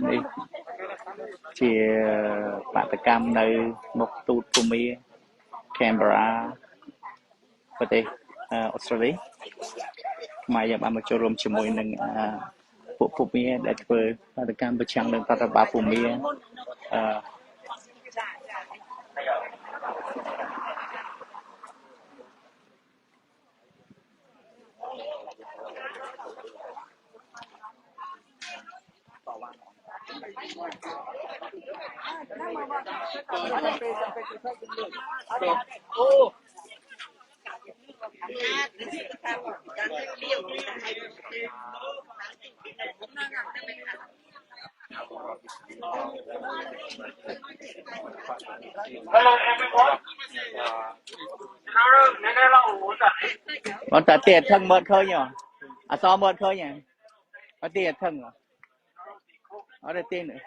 នេះជាបាតកម្មនៅមុខទូតភូមិ Canberra ប្រទេសអូស្ត្រាលីខ្មែរយើងបានមកចូលរួមជាមួយនឹងពួកភូមិដែលធ្វើបាតកម្មប្រឆាំងនឹងរដ្ឋបាលភូមិមកតាទៀតថឹងមើលឃើញអសមើលឃើញអត់ទៀតថឹងអត់ទេនេះ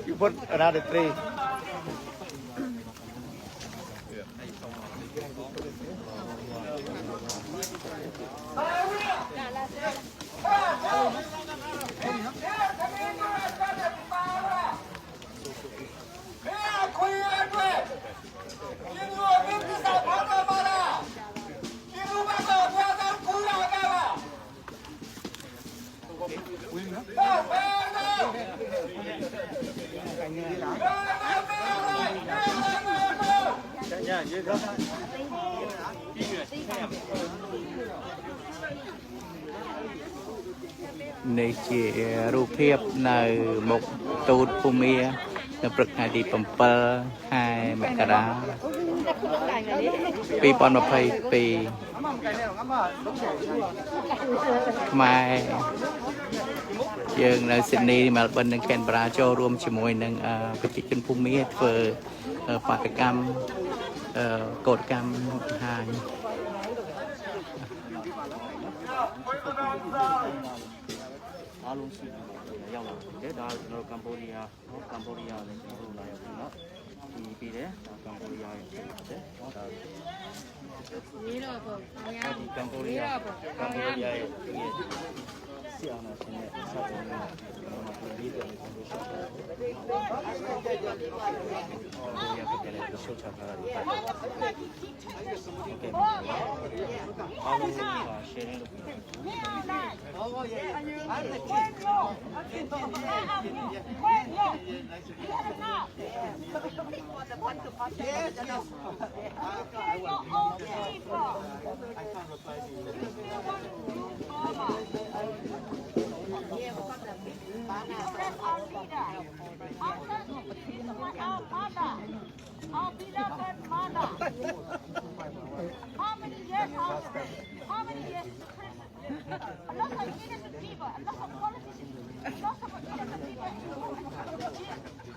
You put another three. Này chỉรูปភាពនៅមុខទូតភូមិនៅព្រឹកថ្ងៃទី7 ខែមករា 2022 ខ្មែរយើងនៅស៊ីដនី មែលប៊ន និង Canberra ចូលរួមជាមួយនឹងប្រជាជនភូមិធ្វើបាតកម្មកោតកម្មបង្ហាញ Alung si yang lah, dia dah dari Cambodia ni semua lah yang nak di pilih Cambodia yang ada. Ni lah apa? Di Cambodia yang siapa nak sini satu nama pilih dari Cambodia. Oh, dia pergi ke Socha kalau di sana. Okay. Alung sharing. Oh yeah. How many years? A lot of innocent people, a lot of politicians, a lot of innocent people.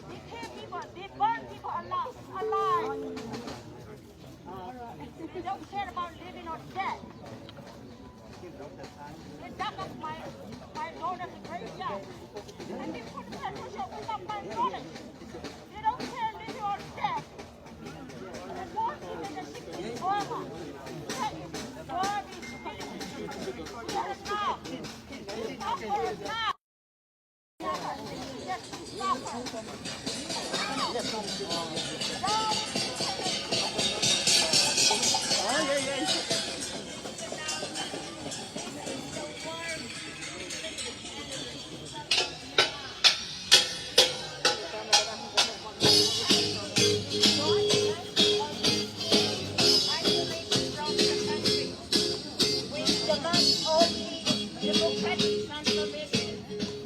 They kill people, they burn people alive. Democratic transformation,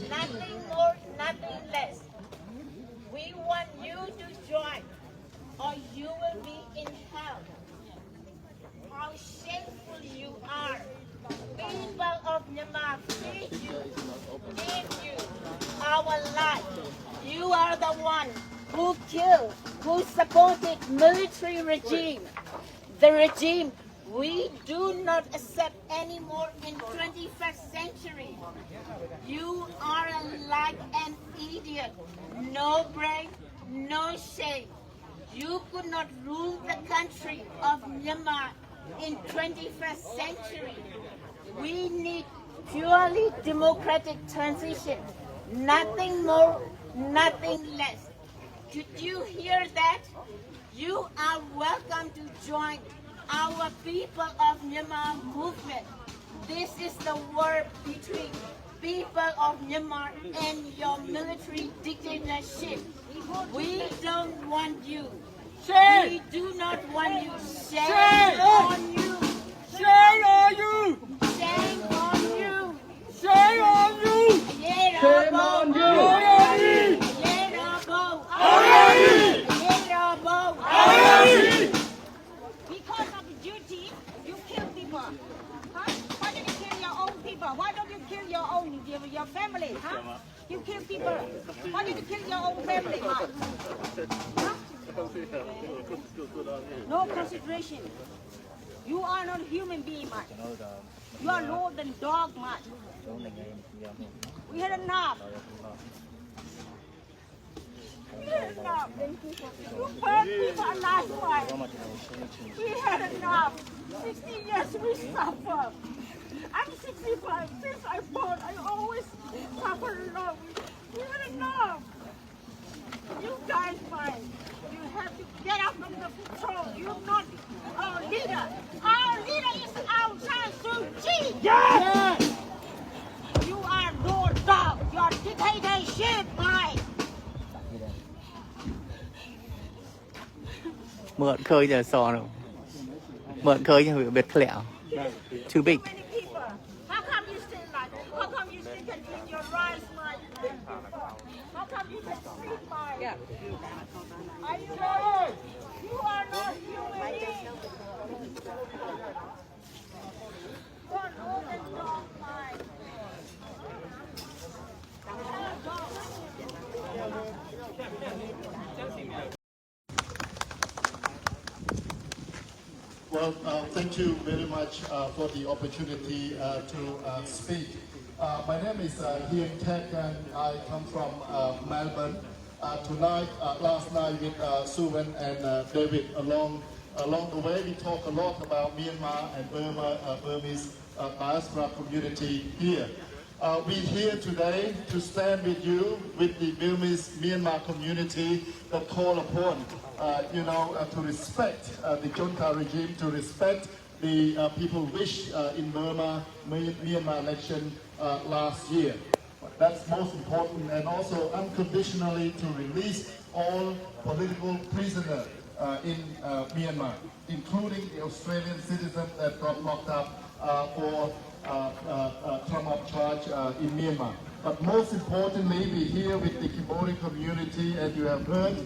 nothing more, nothing less. We want you to join, or you will be in hell. How shameful you are. People of Myanmar, feed you, give you our life. You are the one who killed, who supported military regime. The regime we do not accept anymore in 21st century. You are like an idiot. No brain, no shame. You could not rule the country of Myanmar in 21st century. We need purely democratic transition. Nothing more, nothing less. Did you hear that? You are welcome to join our People of Myanmar movement. This is the war between people of Myanmar and your military dictatorship. We don't want you. Shame! We do not want you. Shame on you. Shame on you! Shame on you. Shame on you! Shame on you. Because of the duty, you kill people. Huh? Why don't you kill your own people? Why don't you kill your family? Huh? You kill people. Why don't you kill your own family? Huh? No consideration. You are not a human being, man. You are lower than dog, man. We had enough. We had enough. You burn people alive, man. We had enough. 60 years we suffer. I'm 65. Since I born, I always suffer alone. We had enough. You guys, man, you have to get up from the control. You're not our leader. Our leader is Aung San Suu Kyi. Yes! You are no dog. Your dictatorship, man. Mượn khơi giờ sò đâu. Mượn khơi cho biệt lẹo. Too big. Many people. How come you still like? How come you still can eat your rice, man? How come you can sleep, man? Yeah. Are you ready? You are not human beings. You are no than dog, man. Well, thank you very much for the opportunity to speak. My name is Hien Tek and I come from Melbourne. Tonight, last night with Suvan and David along the way, we talk a lot about Myanmar and Burmese diaspora community here. We're here today to stand with you, with the Burmese Myanmar community that call upon to respect the junta regime, to respect the people's wish in Burma, Myanmar election last year. That's most important, and also unconditionally to release all political prisoners in Myanmar, including the Australian citizen that got locked up for trump-up charge in Myanmar. But most importantly, we're here with the Cambodian community, and you have heard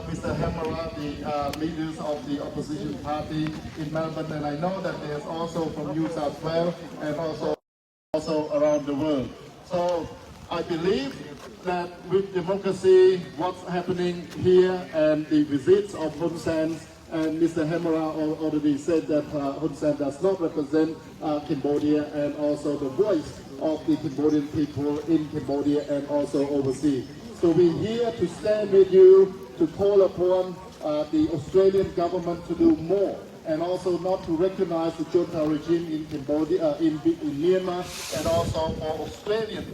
Mr. Hamara, the leaders of the opposition party in Melbourne, and I know that there's also from New South Wales and also around the world. So I believe that with democracy, what's happening here and the visits of HUN SEN, and Mr. Hamara already said that HUN SEN does not represent Cambodia and also the voice of the Cambodian people in Cambodia and also overseas. So we're here to stand with you, to call upon the Australian government to do more, and also not to recognize the junta regime in Cambodia, in Myanmar, and also for Australian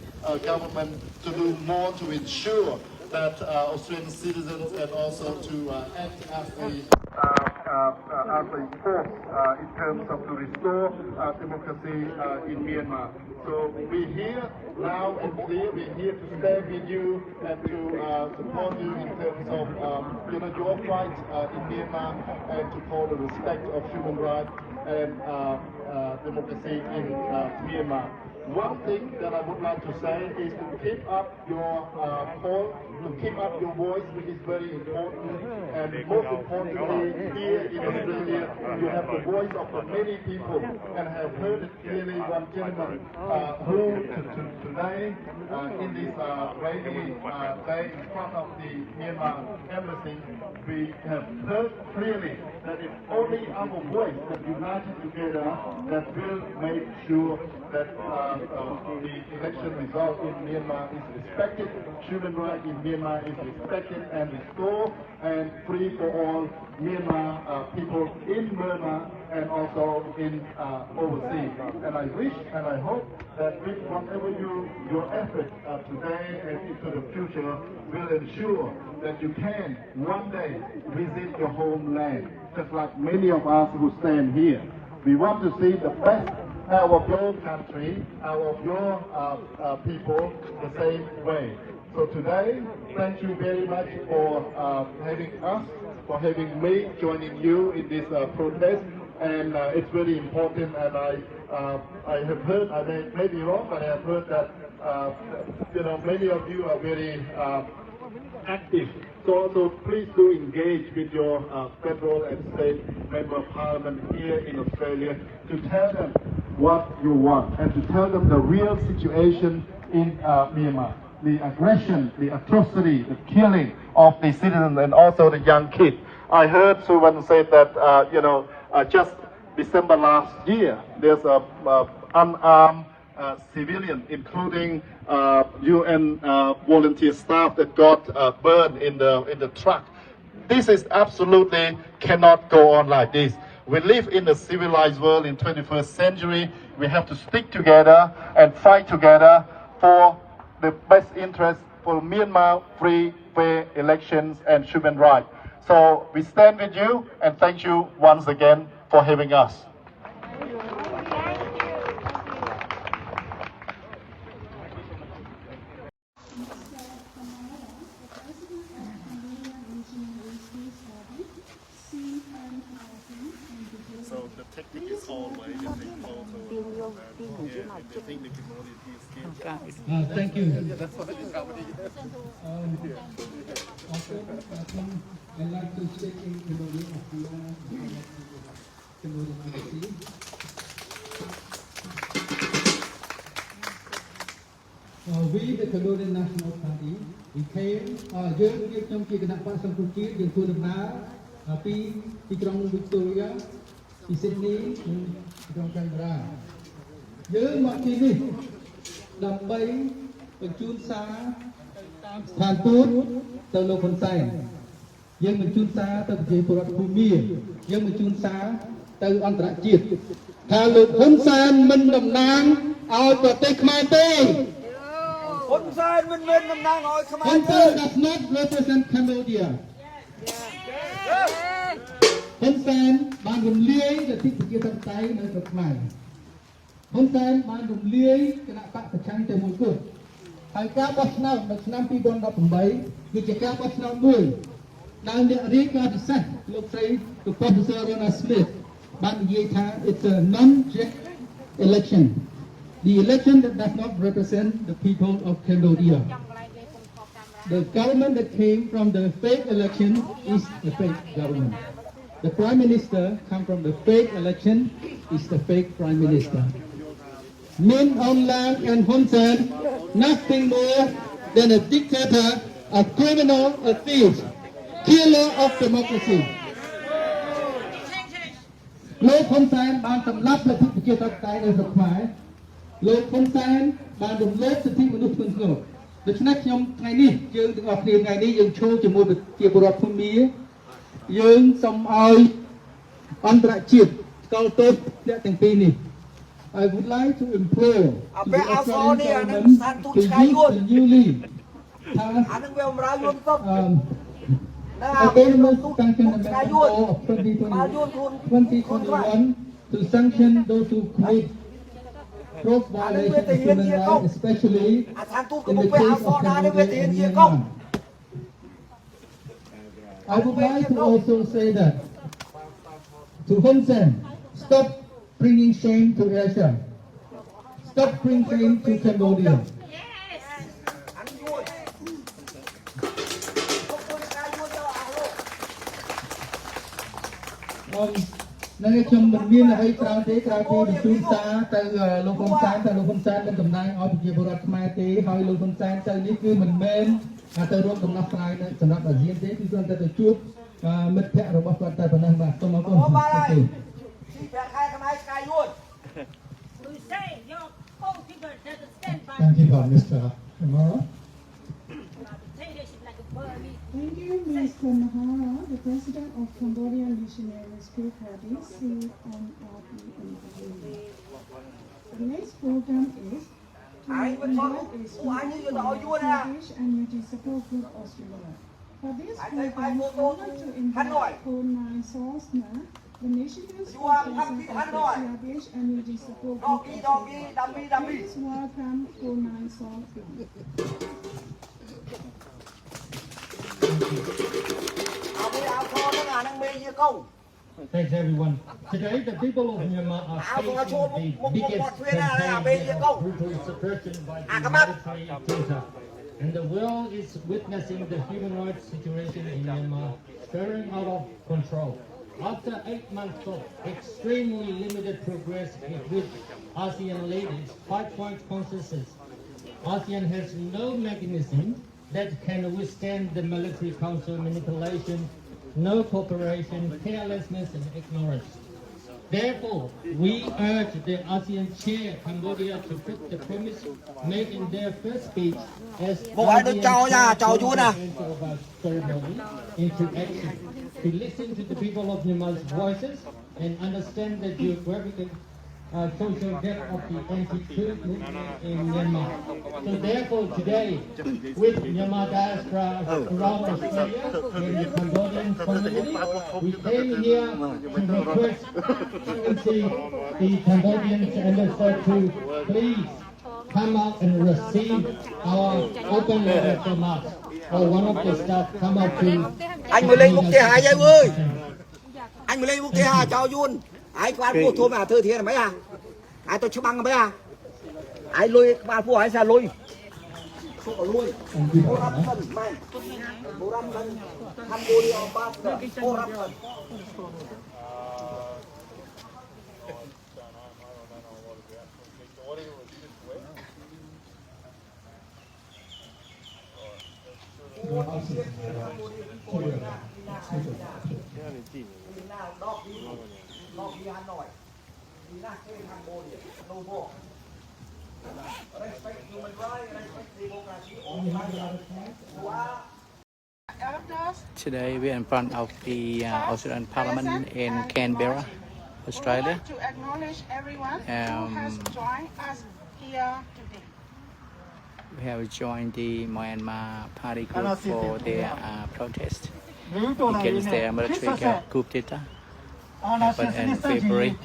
government to do more to ensure that Australian citizens and also to act as a force in terms of to restore democracy in Myanmar. So we're here now and clear. We're here to stand with you and to support you in terms of your fight in Myanmar and to call the respect of human rights and democracy in Myanmar. One thing that I would like to say is to keep up your call, to keep up your voice, which is very important. And most importantly, here in Australia, you have the voice of the many people and have heard it clearly. One gentleman who today in this rainy day in front of the Myanmar embassy, we have heard clearly that it's only our voice that united together that will make sure that the election result in Myanmar is respected, human rights in Myanmar is respected and restored, and free for all Myanmar people in Burma and also in overseas. And I wish and I hope that with whatever your effort today and into the future will ensure that you can one day visit your homeland, just like many of us who stand here. We want to see the best out of your country, out of your people, the same way. So today, thank you very much for having us, for having me joining you in this protest. And it's very important. And I have heard, I may be wrong, but I have heard that many of you are very active. So please do engage with your federal and state member of parliament here in Australia to tell them what you want and to tell them the real situation in Myanmar. The aggression, the atrocity, the killing of the citizens and also the young kids. I heard Suvan say that, just December last year, there's a unarmed civilian, including UN volunteer staff that got burned in the truck. This is absolutely cannot go on like this. We live in a civilized world in 21st century. We have to stick together and fight together for the best interest for Myanmar free, fair elections and human rights. So we stand with you and thank you once again for having us. So the technique is always the thing photo. The technique is thank you. I'd like to speak in Cambodia we, the Cambodian National Party, we came,យើងជាគណៈបក្សសង្គ្រោះជាតិយើងធ្វើដំណើរពីទីក្រុង Victoria ពី Sydney និងទីក្រុង Canberra យើងមកទីនេះដើម្បីបញ្ជូនសារតាមស្ថានទូតទៅលោកហ៊ុនសែនយើងបញ្ជូនសារទៅប្រជាពលរដ្ឋភូមាយើងបញ្ជូនសារទៅអន្តរជាតិថាលោកហ៊ុនសែនមិនតំណាងឲ្យប្រទេសខ្មែរទេហ៊ុនសែនមិនមែនតំណាងឲ្យខ្មែរទេ Hun Sen does not represent Cambodia ហ៊ុនសែនបានរំលាយលទ្ធិប្រជាធិបតេយ្យនៅស្រុកខ្មែរហ៊ុនសែនបានរំលាយគណៈបកប្រឆាំងតែមួយគត់ហើយការបោះឆ្នោតនៅឆ្នាំ 2018 គឺជាការបោះឆ្នោតមួយដែលអ្នករាយការណ៍ពិសេសលោកស្រី Professor Rona Smith បាននិយាយថា it's a non-direct election the election that does not represent the people of Cambodia the government that came from the fake election is the fake government the prime minister come from the fake election is the fake prime minister Min Aung Hlaing and Hun Sen nothing more than a dictator a criminal a thief killer of democracy លោកហ៊ុនសែនបានសម្លាប់លទ្ធិប្រជាធិបតេយ្យនៅស្រុកខ្មែរលោកហ៊ុនសែនបានរំលោភសិទ្ធិមនុស្សធ្ងន់ធ្ងរដូច្នេះខ្ញុំថ្ងៃនេះយើងទាំងអស់គ្នាថ្ងៃនេះយើងឈរជាមួយប្រជាពលរដ្ឋភូមិយើងសូមឲ្យអន្តរជាតិស្គាល់ទោសអ្នកទាំងពីរនេះ I would like to implore to the Australian government to use the newly passed Autonomous Sanction Amendment Law of 2021 to sanction those who commit gross violations of human rights, especially in the case of Cambodia and Myanmar. I would like to also say that to HUN SEN, stop bringing shame to Asia. Stop bringing shame to Cambodia. Nơi trong bệnh viên là hơi trao tế trao tế được chúng ta từ lô phong sáng lên tầm nay ở một bộ luật mai tế hơi lô phong sáng từ những cứ mình bên từ rốt tầm nắp lại tầm nắp ở riêng tế thì chúng ta từ chuốc mất thẻ rồi bắt quan tài phần năng bạc tôi mong con Thank you, Mr. Kamara. Thank you, Mr. Mahara, the President of Cambodia Missionary Rescue Party, CNRPNW. The next program is to invite a speaker from the British and Unity Support Group Australia. For this program, I would like to invite Konai Sosna, the National Spokesperson of the CRPH and Unity Support Group Australia. Please welcome Konai Sosna. Thanks everyone. Today the people of Myanmar are facing the biggest campaign of brutal suppression by the military junta. And the world is witnessing the human rights situation in Myanmar spiraling out of control. After 8 months of extremely limited progress with ASEAN leaders' 5-point consensus, ASEAN has no mechanism that can withstand the military council manipulation, no cooperation, carelessness and ignorance. Therefore, we urge the ASEAN chair Cambodia to put the promise made in their first speech as into action, to listen to the people of Myanmar's voices and understand the geographical social depth of the anti-coup movement in Myanmar. So therefore today, with Myanmar diaspora around Australia and the Cambodian community, we came here to request the Cambodians and the to please come out and receive our open letter from us. Or one of the staff come out to... Anh mới lên Mục Thị Hà em ơi. Anh mới lên Mục Thị Hà chào Yun. Ai quan phụ thua mà thưa thiên là mấy à? Ai tôi chụp băng là mấy à? Ai lôi quan phụ ai sao lôi? Số ở lôi. Bố răm thân mày. Bố răm thân. Cambodia ba giờ. Bố răm thân. Today we are in front of the Australian Parliament in Canberra, Australia. To acknowledge everyone who has joined us here today. We have joined the Myanmar party group for their protest against their military coup d'etat happened in February.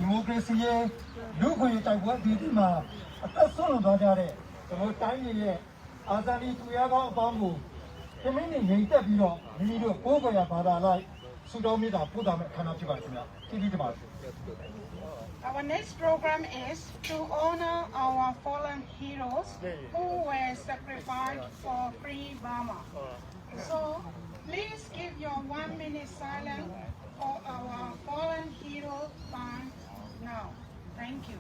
Our next program is to honor our fallen heroes who were sacrificed for free Burma. So please give your 1 minute silence for our fallen hero band now. Thank you.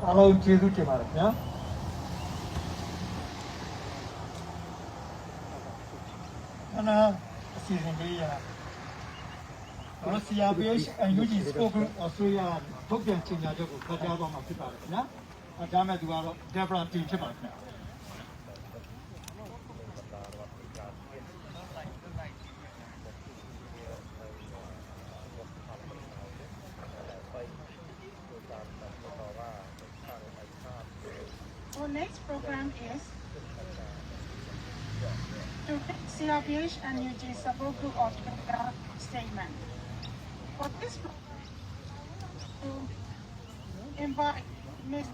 အားလုံးကျေးဇူးတင်ပါတယ်ခင်ဗျာအစီအစဉ်လေးရတော့ CRPH UNG Support Group Australia ထုတ်ပြန်ကြေညာချက်ကိုဖတ်ကြားသွားမှာဖြစ်ပါတယ်ခင်ဗျာ။ဒါမဲ့သူကတော့ Canberra team ဖြစ်ပါတယ်ခင်ဗျာ။ Our next program is to CRPH and UG Support Group Australia statement. For this program, to invite Ms.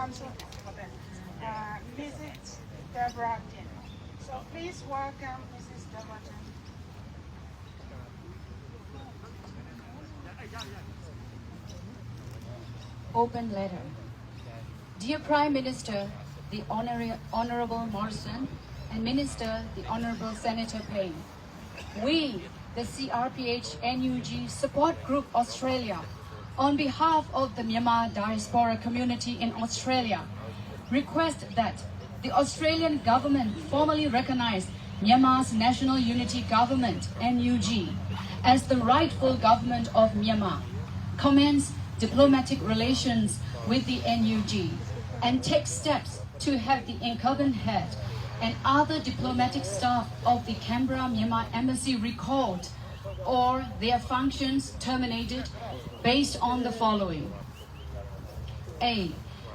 I'm so for that. Mrs. Deborah Din. So please welcome Mrs. Deborah Din. Open letter. Dear Prime Minister, the Honorable Morrison, and Minister, the Honorable Senator Payne, we, the CRPH NUG Support Group Australia, on behalf of the Myanmar diaspora community in Australia, request that the Australian government formally recognize Myanmar's National Unity Government, NUG, as the rightful government of Myanmar, commence diplomatic relations with the NUG, and take steps to have the incumbent head and other diplomatic staff of the Canberra Myanmar Embassy recalled or their functions terminated based on the following. A.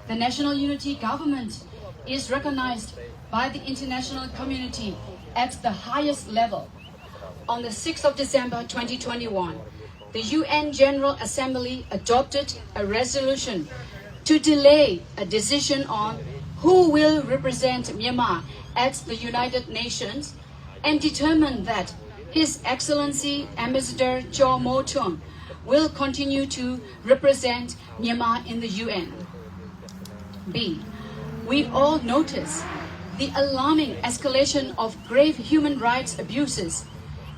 The National Unity Government is recognized by the international community at the highest level. On the 6th of December 2021, the UN General Assembly adopted a resolution to delay a decision on who will represent Myanmar at the United Nations and determined that His Excellency Ambassador Jo Moton will continue to represent Myanmar in the UN. B. We all notice the alarming escalation of grave human rights abuses,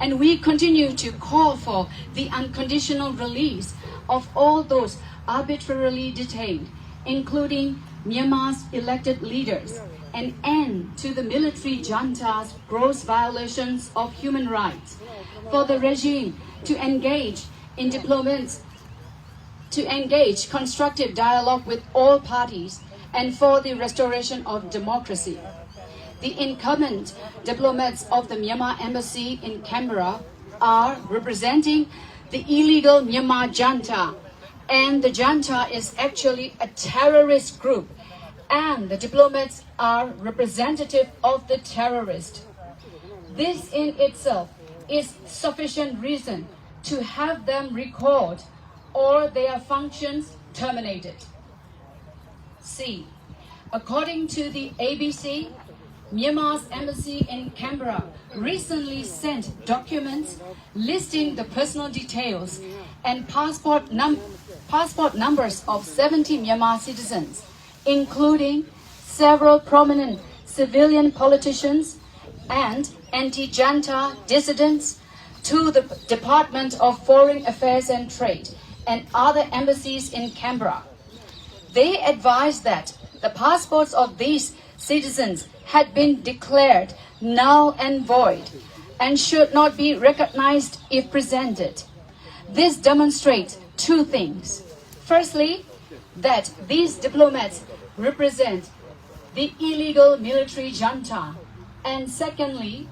and we continue to call for the unconditional release of all those arbitrarily detained, including Myanmar's elected leaders, an end to the military junta's gross violations of human rights, for the regime to engage constructive dialogue with all parties, and for the restoration of democracy. The incumbent diplomats of the Myanmar Embassy in Canberra are representing the illegal Myanmar junta, and the junta is actually a terrorist group, and the diplomats are representative of the terrorist. This in itself is sufficient reason to have them recalled or their functions terminated. C. According to the ABC, Myanmar's embassy in Canberra recently sent documents listing the personal details and passport numbers of 70 Myanmar citizens, including several prominent civilian politicians and anti-junta dissidents, to the Department of Foreign Affairs and Trade and other embassies in Canberra. They advised that the passports of these citizens had been declared null and void and should not be recognized if presented. This demonstrates two things. Firstly, that these diplomats represent the illegal military junta, and secondly,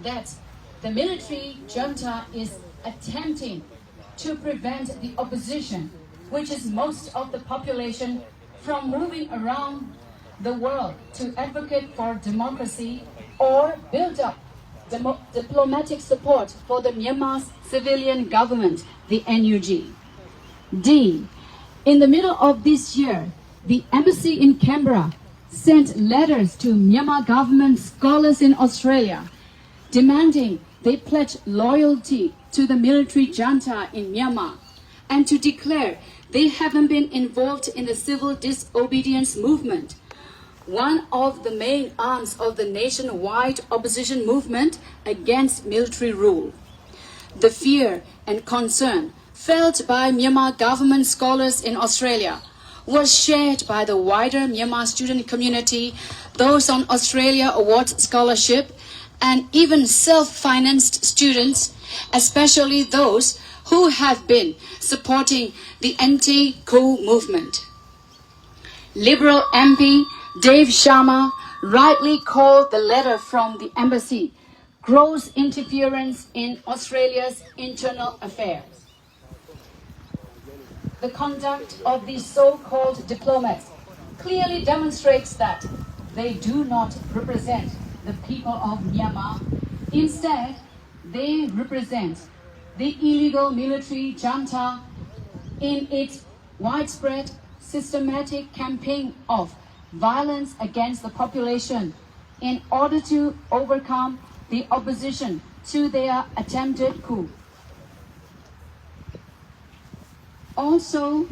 that the military junta is attempting to prevent the opposition, which is most of the population, from moving around the world to advocate for democracy or build up diplomatic support for the Myanmar's civilian government, the NUG. D. In the middle of this year, the embassy in Canberra sent letters to Myanmar government scholars in Australia demanding they pledge loyalty to the military junta in Myanmar and to declare they haven't been involved in the civil disobedience movement, one of the main arms of the nationwide opposition movement against military rule. The fear and concern felt by Myanmar government scholars in Australia was shared by the wider Myanmar student community, those on Australia Awards Scholarship, and even self-financed students, especially those who have been supporting the anti-coup movement. Liberal MP Dave Sharma rightly called the letter from the embassy gross interference in Australia's internal affairs. The conduct of these so-called diplomats clearly demonstrates that they do not represent the people of Myanmar. Instead, they represent the illegal military junta in its widespread, systematic campaign of violence against the population in order to overcome the opposition to their attempted coup. Also,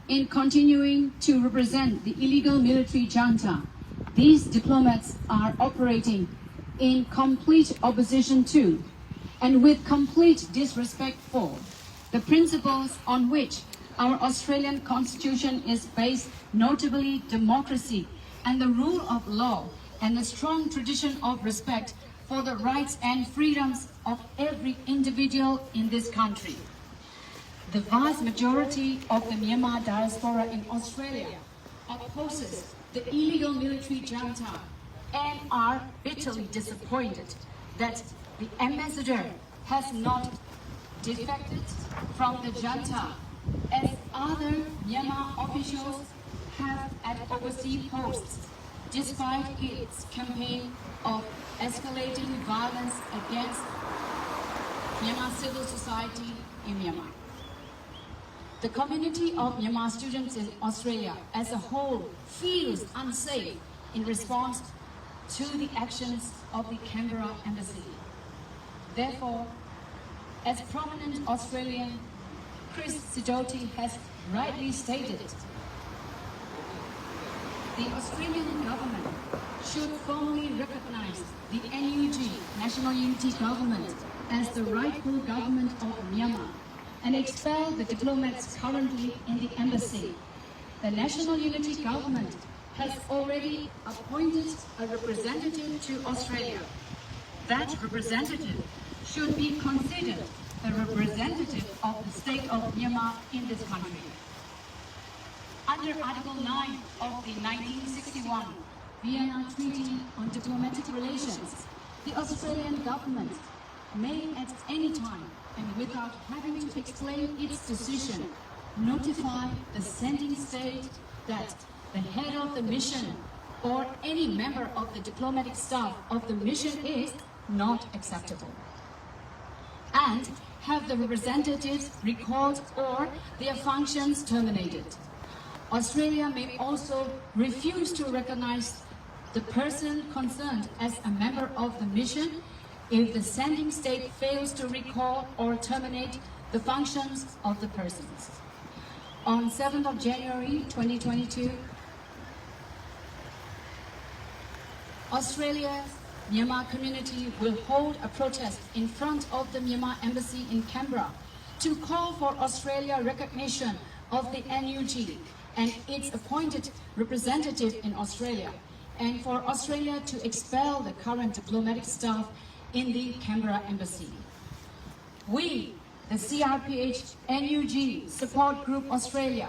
in continuing to represent the illegal military junta, these diplomats are operating in complete opposition to and with complete disrespect for the principles on which our Australian Constitution is based, notably democracy and the rule of law, and a strong tradition of respect for the rights and freedoms of every individual in this country. The vast majority of the Myanmar diaspora in Australia opposes the illegal military junta and are bitterly disappointed that the ambassador has not defected from the junta as other Myanmar officials have at overseas posts, despite its campaign of escalating violence against Myanmar civil society in Myanmar. The community of Myanmar students in Australia as a whole feels unsafe in response to the actions of the Canberra embassy. Therefore, as prominent Australian Chris Sidoti has rightly stated, the Australian government should formally recognize the NUG, National Unity Government, as the rightful government of Myanmar and expel the diplomats currently in the embassy. The National Unity Government has already appointed a representative to Australia. That representative should be considered a representative of the state of Myanmar in this country. Under Article 9 of the 1961 Vienna Treaty on Diplomatic Relations, the Australian government may at any time and without having to explain its decision, notify the sending state that the head of the mission or any member of the diplomatic staff of the mission is not acceptable, and have the representatives recalled or their functions terminated. Australia may also refuse to recognize the person concerned as a member of the mission if the sending state fails to recall or terminate the functions of the persons. On 7th of January 2022, Australia's Myanmar community will hold a protest in front of the Myanmar embassy in Canberra to call for Australia recognition of the NUG and its appointed representative in Australia, and for Australia to expel the current diplomatic staff in the Canberra embassy. We, the CRPH NUG Support Group Australia,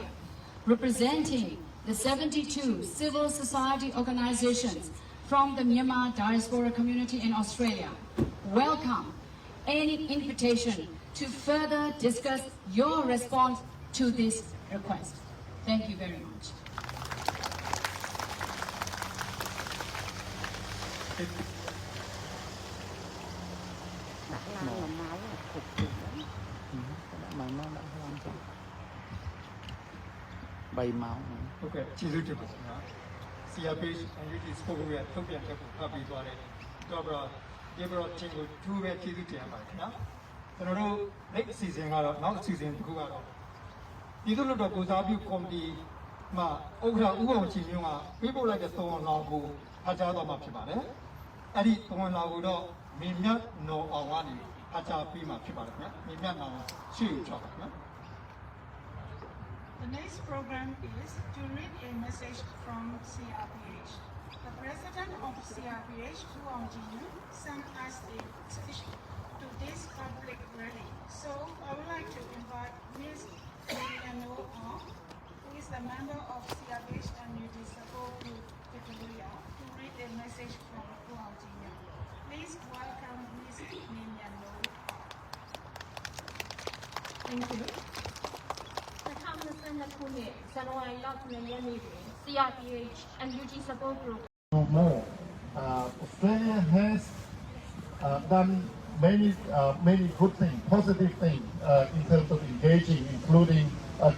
representing the 72 civil society organizations from the Myanmar diaspora community in Australia, welcome any invitation to further discuss your response to this request. Thank you very much. Okay, CRPH and UT spoke with a token of happy body. Dobra, Gabriel Tingle, 2 way TV. The next season, not season, who are. You don't know goes up you come the Ma, Ogra, Ugo, people like a stone now, Hajado Mapimane, and it one now, Minya, no, or one. ဖတ်ကြားပေးမှာဖြစ်ပါတယ်ခင်ဗျာ။ဒီမြတ်နာရှိချောက်ပါခင်ဗျာ The next program is to read a message from CRPH. The president of CRPH, HUN SEN, sent us a message to this public rally. So I would like to invite Ms. Leano, who is the member of CRPH and Youth Support Group Victoria, to read a message from HUN SEN. Please welcome Ms. Leano. Thank you. 2022 ခုနှစ်ဇန်နဝါရီလ9ရက်နေ့တွင် CRPH and UG Support Group No more. Australia has done many good things, positive things in terms of engaging, including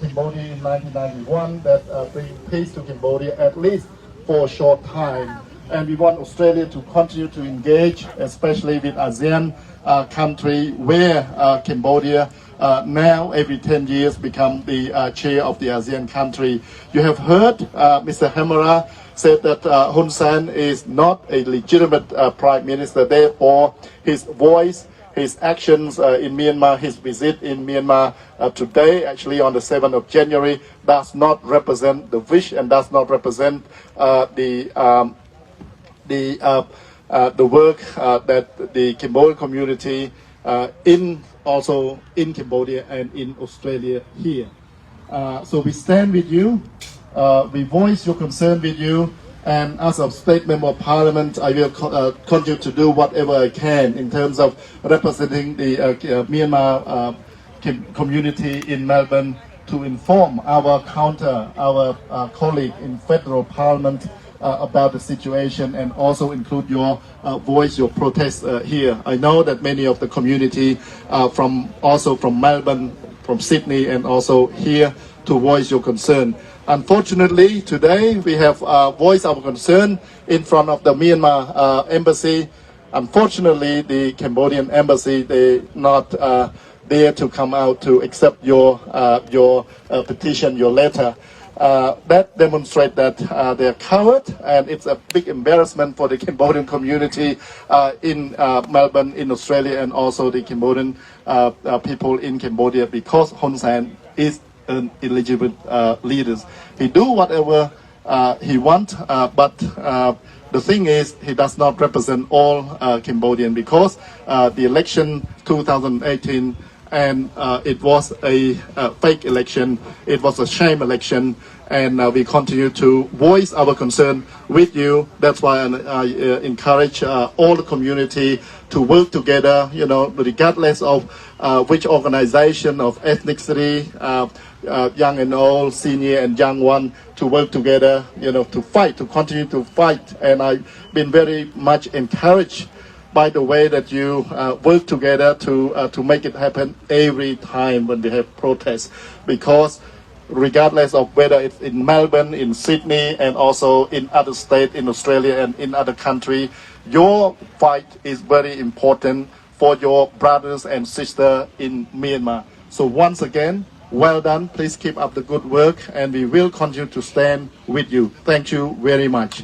Cambodia in 1991 that bring peace to Cambodia at least for a short time. And we want Australia to continue to engage, especially with ASEAN country where Cambodia now every 10 years become the chair of the ASEAN country. You have heard Mr. Hamara said that HUN SEN is not a legitimate prime minister. Therefore, his voice, his actions in Myanmar, his visit in Myanmar today, actually on the 7th of January, does not represent the wish and does not represent the work that the Cambodian community also in Cambodia and in Australia here. So we stand with you, we voice your concern with you, and as a state member of parliament, I will continue to do whatever I can in terms of representing the Myanmar community in Melbourne to inform our colleague in federal parliament about the situation and also include your voice, your protest here. I know that many of the community from Melbourne, from Sydney and also here to voice your concern. Unfortunately, today we have voiced our concern in front of the Myanmar embassy. Unfortunately, the Cambodian embassy, they not there to come out to accept your petition, your letter. That demonstrates that they are coward, and it's a big embarrassment for the Cambodian community in Melbourne, in Australia, and also the Cambodian people in Cambodia, because HUN SEN is an illegitimate leader. He do whatever he want, but the thing is he does not represent all Cambodian, because the election 2018 and it was a fake election, it was a sham election, and we continue to voice our concern with you. That's why I encourage all the community to work together, you know, regardless of which organization, of ethnicity, young and old, senior and young one, to work together, you know, to fight, to continue to fight. And I've been very much encouraged by the way that you work together to make it happen every time when we have protests, because regardless of whether it's in Melbourne, in Sydney, and also in other states in Australia and in other countries, your fight is very important for your brothers and sisters in Myanmar. So once again, well done. Please keep up the good work, and we will continue to stand with you. Thank you very much.